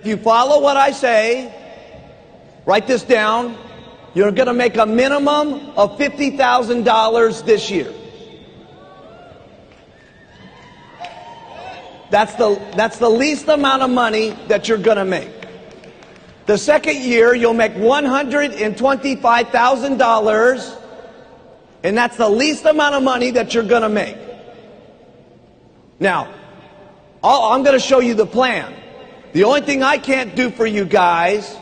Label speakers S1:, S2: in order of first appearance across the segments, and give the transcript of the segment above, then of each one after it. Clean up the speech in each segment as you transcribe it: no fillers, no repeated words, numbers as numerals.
S1: If you follow what I say, write this down, you're going to make a minimum of $50,000 this year. That's the least amount of money that you're going to make. The second year, you'll make $125,000, and that's the least amount of money that you're going to make. Now, I'm going to show you the plan. The only thing I can't do for you guys,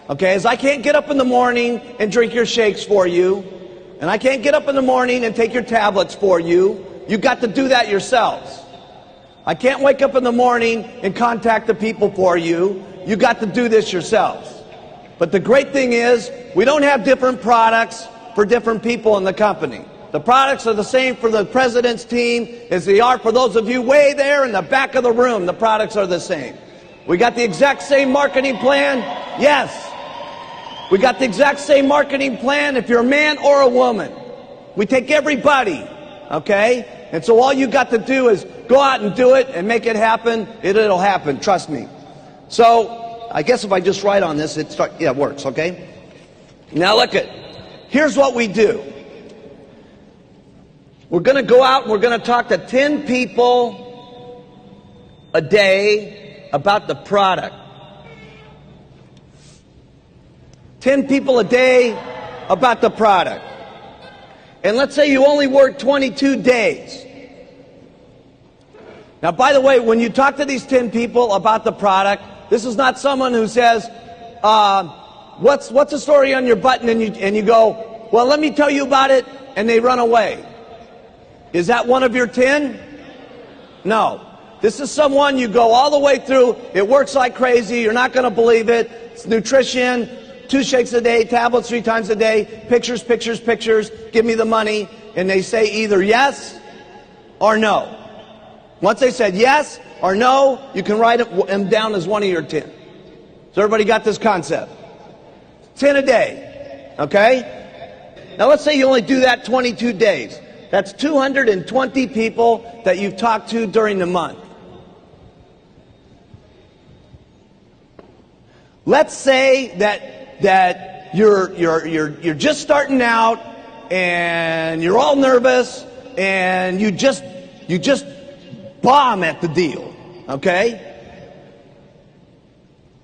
S1: okay, is I can't get up in the morning and drink your shakes for you, and I can't get up in the morning and take your tablets for you. You got to do that yourselves. I can't wake up in the morning and contact the people for you. You got to do this yourselves. But the great thing is, we don't have different products for different people in the company. The products are the same for the president's team as they are for those of you way there in the back of the room. The products are the same. We got the exact same marketing plan. Yes. We got the exact same marketing plan if you're a man or a woman. We take everybody, okay? And so all you got to do is go out and do it and make it happen. It'll happen, trust me. So I guess if I just write on this, it works, okay? Now look at, here's what we do. We're going to go out and we're going to talk to 10 people a day about the product. 10 people a day about the product. And let's say you only work 22 days. Now, by the way, when you talk to these 10 people about the product, this is not someone who says, what's the story on your button? And you go, well, let me tell you about it, and they run away. Is that one of your 10? No. This is someone you go all the way through. It works like crazy. You're not going to believe it. It's nutrition, 2 shakes a day, tablets 3 times a day, pictures, pictures, pictures, give me the money. And they say either yes or no. Once they said yes or no, you can write them down as one of your 10. So everybody got this concept? 10 a day, okay? Now let's say you only do that 22 days. That's 220 people that you've talked to during the month. Let's say that you're just starting out and you're all nervous and you just bomb at the deal, okay?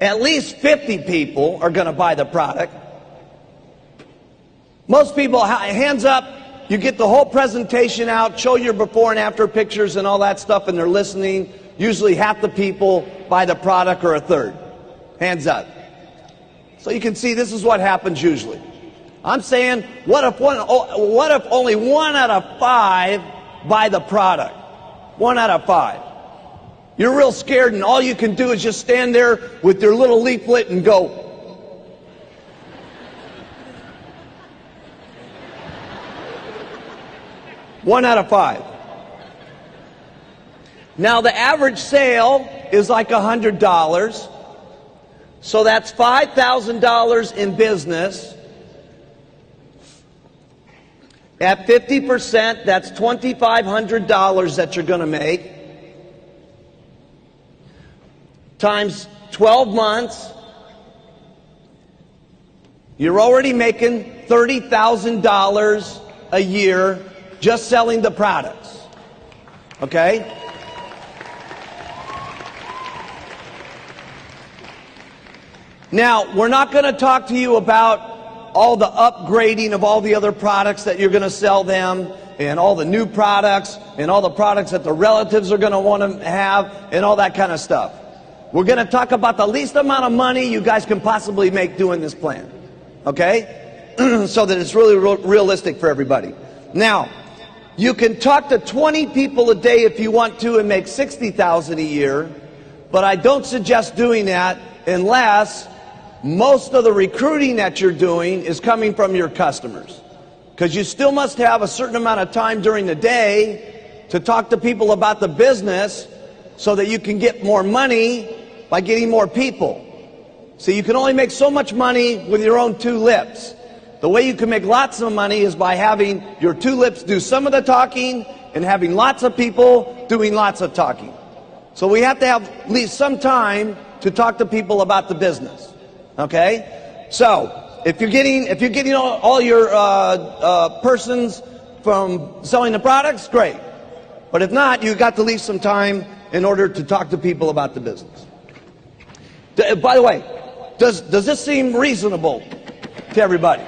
S1: At least 50 people are going to buy the product. Most people, hands up, you get the whole presentation out, show your before and after pictures and all that stuff, and they're listening. Usually half the people buy the product or a third. Hands up. So you can see this is what happens usually. I'm saying, what if only 1 out of 5 buy the product? 1 out of 5. You're real scared, and all you can do is just stand there with your little leaflet and go. One out of 5. Now the average sale is like $100. So that's $5,000 in business. At 50%, that's $2,500 that you're going to make. Times 12 months, you're already making $30,000 a year just selling the products. Okay? Now, we're not going to talk to you about all the upgrading of all the other products that you're going to sell them, and all the new products, and all the products that the relatives are going to want to have, and all that kind of stuff. We're going to talk about the least amount of money you guys can possibly make doing this plan. Okay? So that it's really realistic for everybody. Now, you can talk to 20 people a day if you want to and make $60,000 a year, but I don't suggest doing that unless most of the recruiting that you're doing is coming from your customers. Because you still must have a certain amount of time during the day to talk to people about the business so that you can get more money by getting more people. See, you can only make so much money with your own 2 lips. The way you can make lots of money is by having your 2 lips do some of the talking and having lots of people doing lots of talking. So we have to have at least some time to talk to people about the business. Okay? So if you're getting all your persons from selling the products, great. But if not, you've got to leave some time in order to talk to people about the business. By the way, does this seem reasonable to everybody?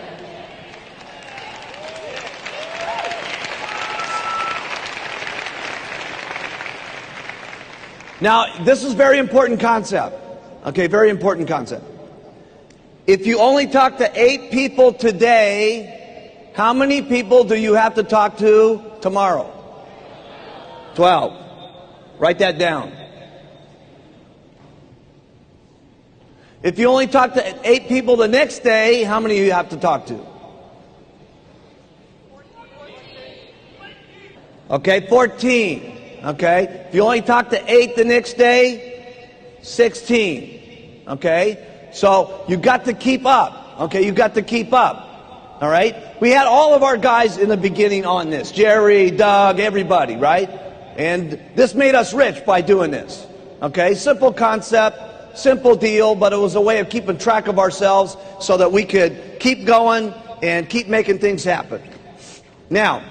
S1: Now, this is a very important concept. Okay, very important concept. If you only talk to 8 people today, how many people do you have to talk to tomorrow? 12. Write that down. If you only talk to 8 people the next day, how many do you have to talk to? Okay, 14. Okay, if you only talk to 8 the next day, 16. Okay, so you got to keep up. Okay, you got to keep up. All right, we had all of our guys in the beginning on this. Jerry, Doug, everybody, right? And this made us rich by doing this. Okay, simple concept, simple deal, but it was a way of keeping track of ourselves so that we could keep going and keep making things happen. Now,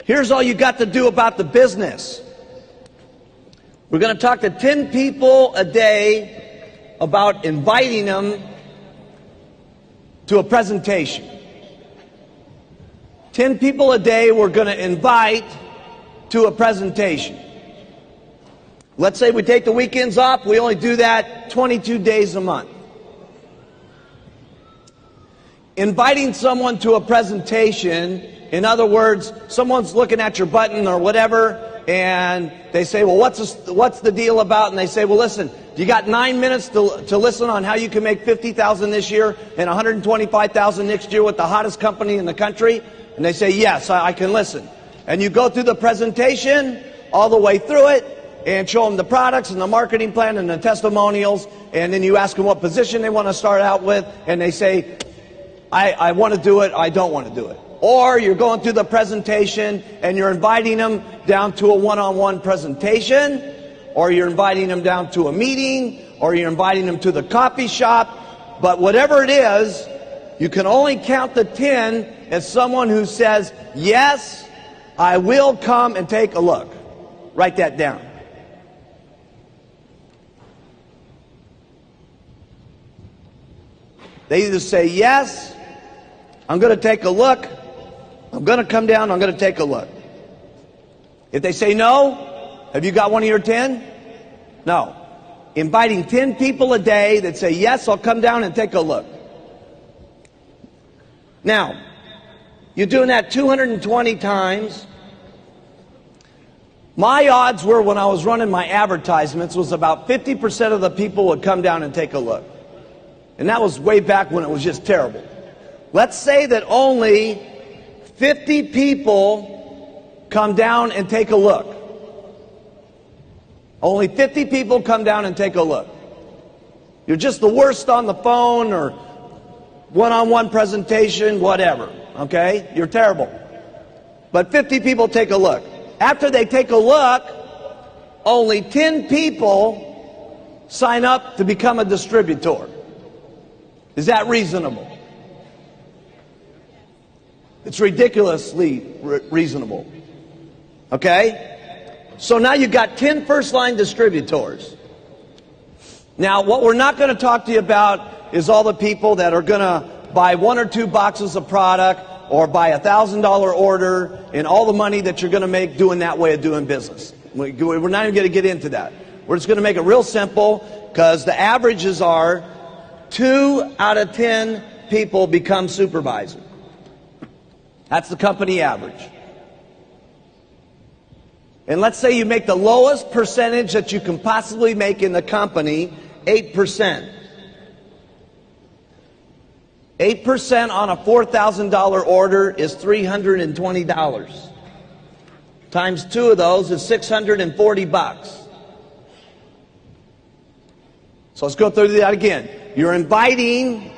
S1: here's all you got to do about the business. We're going to talk to 10 people a day about inviting them to a presentation. 10 people a day we're going to invite to a presentation. Let's say we take the weekends off. We only do that 22 days a month. Inviting someone to a presentation, in other words, someone's looking at your button or whatever, and they say, well, what's the deal about? And they say, well, listen, you got 9 minutes to listen on how you can make $50,000 this year and $125,000 next year with the hottest company in the country? And they say, yes, I can listen. And you go through the presentation all the way through it and show them the products and the marketing plan and the testimonials, and then you ask them what position they want to start out with, and they say, I want to do it, I don't want to do it. Or you're going through the presentation and you're inviting them down to a one-on-one presentation, or you're inviting them down to a meeting, or you're inviting them to the coffee shop. But whatever it is, you can only count the 10 as someone who says, yes, I will come and take a look. Write that down. They either say, yes, I'm going to take a look, I'm going to come down, I'm going to take a look. If they say no, have you got one of your 10? No. Inviting 10 people a day that say, yes, I'll come down and take a look. Now, you're doing that 220 times. My odds were, when I was running my advertisements, was about 50% of the people would come down and take a look. And that was way back when it was just terrible. Let's say that only 50 people come down and take a look. Only 50 people come down and take a look. You're just the worst on the phone or one-on-one presentation, whatever. Okay? You're terrible. But 50 people take a look. After they take a look, only 10 people sign up to become a distributor. Is that reasonable? It's ridiculously reasonable. Okay? So now you've got 10 first-line distributors. Now, what we're not going to talk to you about is all the people that are going to buy 1 or 2 boxes of product or buy a $1,000 order and all the money that you're going to make doing that way of doing business. We're not even going to get into that. We're just going to make it real simple, because the averages are 2 out of 10 people become supervisor. That's the company average. And let's say you make the lowest percentage that you can possibly make in the company, 8%. 8% on a $4,000 order is $320. Times 2 of those is $640. So let's go through that again. You're inviting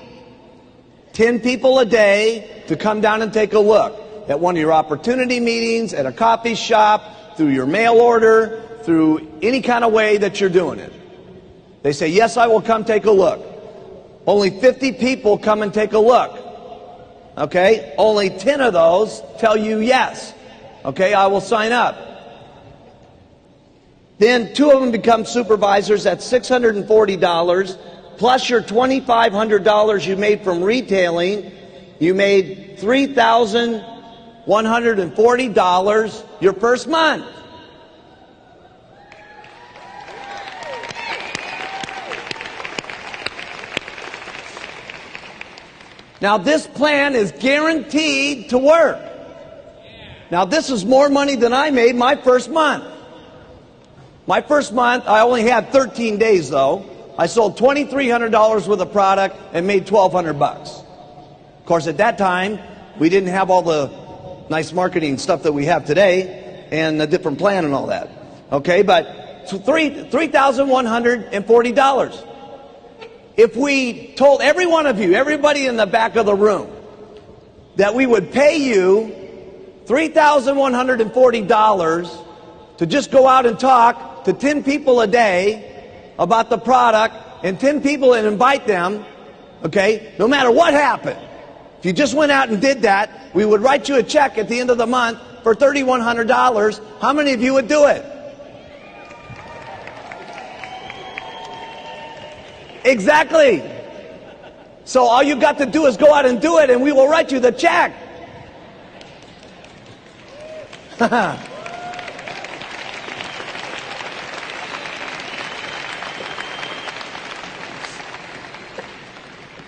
S1: 10 people a day to come down and take a look at one of your opportunity meetings, at a coffee shop, through your mail order, through any kind of way that you're doing it. They say, yes, I will come take a look. Only 50 people come and take a look. Okay? Only 10 of those tell you yes. Okay, I will sign up. Then 2 of them become supervisors at $640, plus your $2,500 you made from retailing. You made $3,140 your first month. Now this plan is guaranteed to work. Now this is more money than I made my first month. My first month, I only had 13 days though. I sold $2,300 worth of product and made $1,200 bucks. Of course, at that time, we didn't have all the nice marketing stuff that we have today and a different plan and all that. Okay, but so $3,140. If we told every one of you, everybody in the back of the room, that we would pay you $3,140 to just go out and talk to 10 people a day about the product, and 10 people and invite them, okay, no matter what happened. If you just went out and did that, we would write you a check at the end of the month for $3,100. How many of you would do it? Exactly. So all you got to do is go out and do it, and we will write you the check.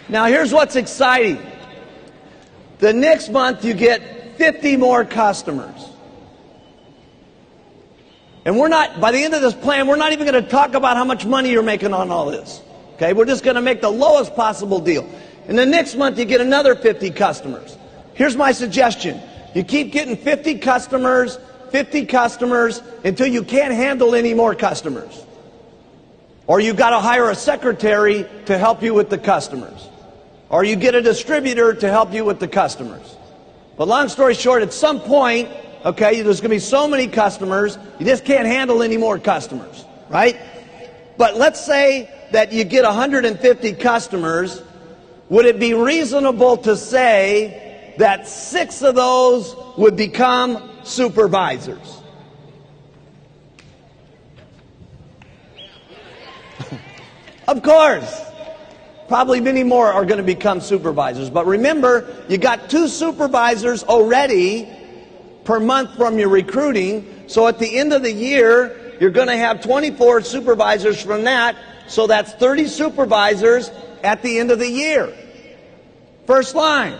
S1: Now here's what's exciting. The next month you get 50 more customers. And by the end of this plan, we're not even going to talk about how much money you're making on all this. Okay, we're just going to make the lowest possible deal. And the next month you get another 50 customers. Here's my suggestion. You keep getting 50 customers until you can't handle any more customers. Or you got to hire a secretary to help you with the customers. Or you get a distributor to help you with the customers. But long story short, at some point, okay, there's going to be so many customers, you just can't handle any more customers, right? But let's say that you get 150 customers. Would it be reasonable to say that 6 of those would become supervisors? Of course. Probably many more are going to become supervisors. But remember, you got 2 supervisors already per month from your recruiting. So at the end of the year, you're going to have 24 supervisors from that. So that's 30 supervisors at the end of the year. First line.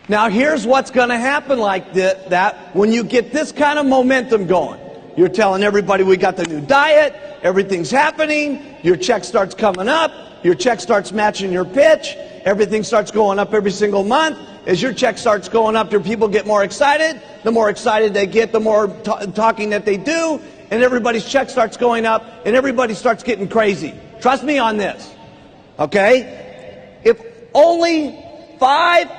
S1: Now here's what's going to happen like that when you get this kind of momentum going. You're telling everybody we got the new diet, everything's happening, your check starts coming up, your check starts matching your pitch, everything starts going up every single month. As your check starts going up, your people get more excited. The more excited they get, the more talking that they do, and everybody's check starts going up, and everybody starts getting crazy. Trust me on this, okay? If only 5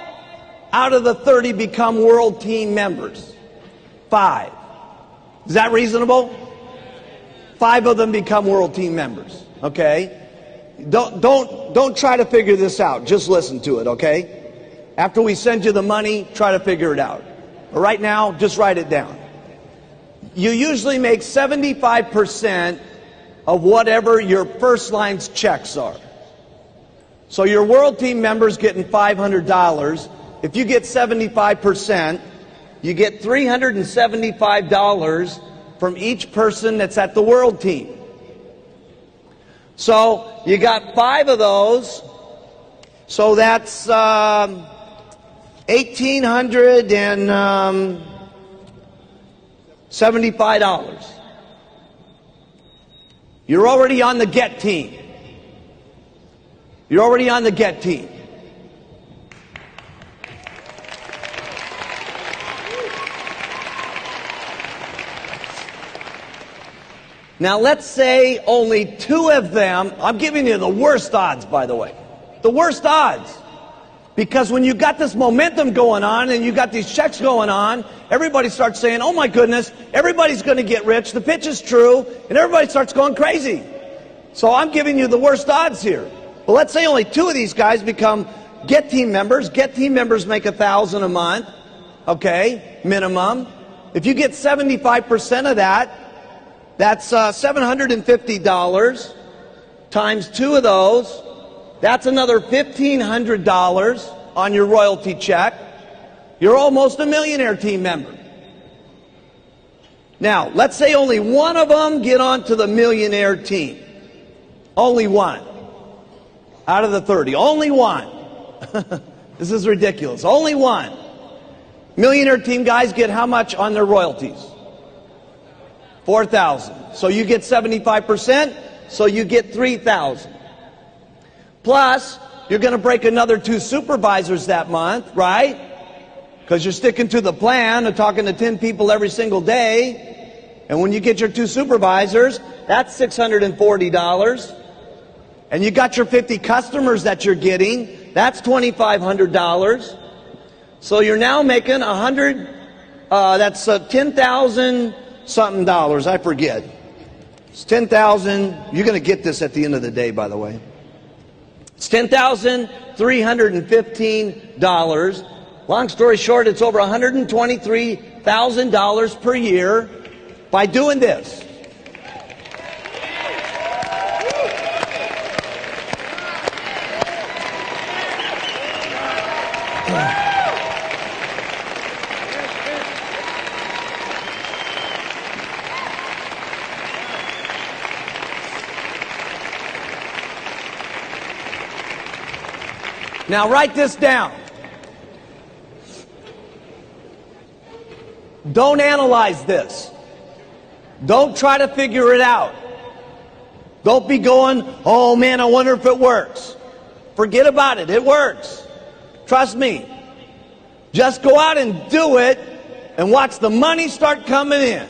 S1: out of the 30 become world team members. 5. Is that reasonable? 5 of them become world team members. Okay? Don't try to figure this out. Just listen to it, okay? After we send you the money, try to figure it out. But right now, just write it down. You usually make 75% of whatever your first line's checks are. So your world team member's getting $500. If you get 75%, you get $375 from each person that's at the world team. So you got 5 of those. So that's $1,875. You're already on the get team. You're already on the get team. Now let's say only 2 of them, I'm giving you the worst odds, by the way. The worst odds. Because when you got this momentum going on and you got these checks going on, everybody starts saying, oh my goodness, everybody's going to get rich, the pitch is true, and everybody starts going crazy. So I'm giving you the worst odds here. Well, let's say only 2 of these guys become Get Team members. Get Team members make $1,000 a month, okay, minimum. If you get 75% of that, that's $750 times 2 of those. That's another $1,500 on your royalty check. You're almost a millionaire team member. Now, let's say only 1 of them get onto the millionaire team. Only 1. Out of the 30. Only 1. This is ridiculous. Only 1. Millionaire team guys get how much on their royalties? $4,000. So you get 75%, so you get $3,000. Plus, you're going to break another 2 supervisors that month, right? Because you're sticking to the plan of talking to 10 people every single day. And when you get your 2 supervisors, that's $640. And you got your 50 customers that you're getting, that's $2,500. So you're now making that's 10,000 something dollars, I forget. It's 10,000, you're going to get this at the end of the day, by the way. It's $10,315. Long story short, it's over $123,000 per year by doing this. Now write this down. Don't analyze this. Don't try to figure it out. Don't be going, oh man, I wonder if it works. Forget about it. It works. Trust me. Just go out and do it and watch the money start coming in.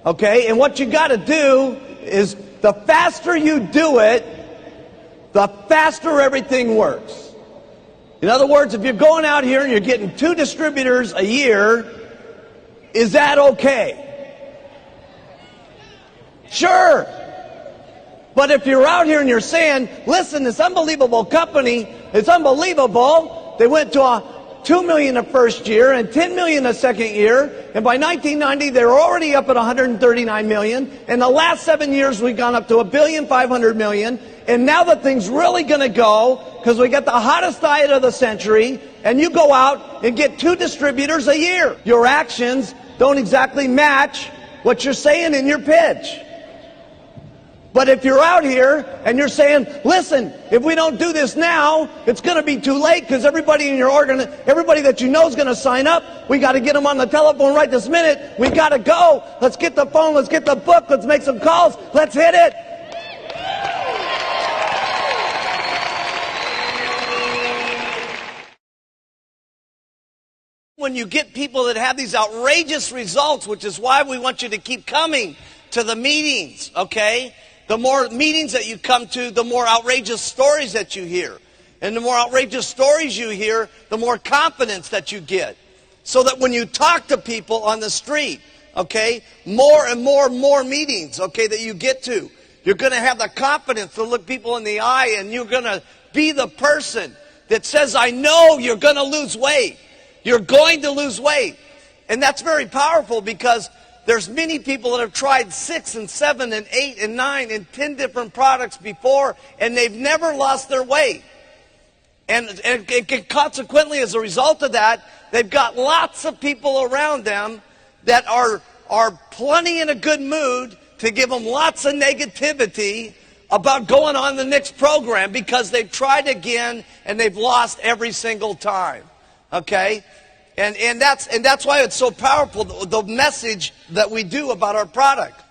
S1: Okay? And what you got to do is the faster you do it, the faster everything works. In other words, if you're going out here and you're getting 2 distributors a year, is that okay? Sure. But if you're out here and you're saying, listen, this unbelievable company, it's unbelievable. They went to $2 million the first year and $10 million the second year. And by 1990, they were already up at $139 million. In the last 7 years, we've gone up to $1.5 billion. And now the thing's really going to go because we got the hottest diet of the century. And you go out and get 2 distributors a year. Your actions don't exactly match what you're saying in your pitch. But if you're out here and you're saying, listen, if we don't do this now, it's going to be too late because everybody in your everybody that you know is going to sign up. We got to get them on the telephone right this minute. We got to go. Let's get the phone. Let's get the book. Let's make some calls. Let's hit it. When you get people that have these outrageous results, which is why we want you to keep coming to the meetings, okay? The more meetings that you come to, the more outrageous stories that you hear. And the more outrageous stories you hear, the more confidence that you get. So that when you talk to people on the street, okay, more and more meetings, okay, that you get to, you're going to have the confidence to look people in the eye, and you're going to be the person that says, I know you're going to lose weight. You're going to lose weight. And that's very powerful because there's many people that have tried 6 and 7 and 8 and 9 and 10 different products before, and they've never lost their weight. And consequently, as a result of that, they've got lots of people around them that are plenty in a good mood to give them lots of negativity about going on the next program because they've tried again and they've lost every single time. Okay? And that's why it's so powerful, the message that we do about our product.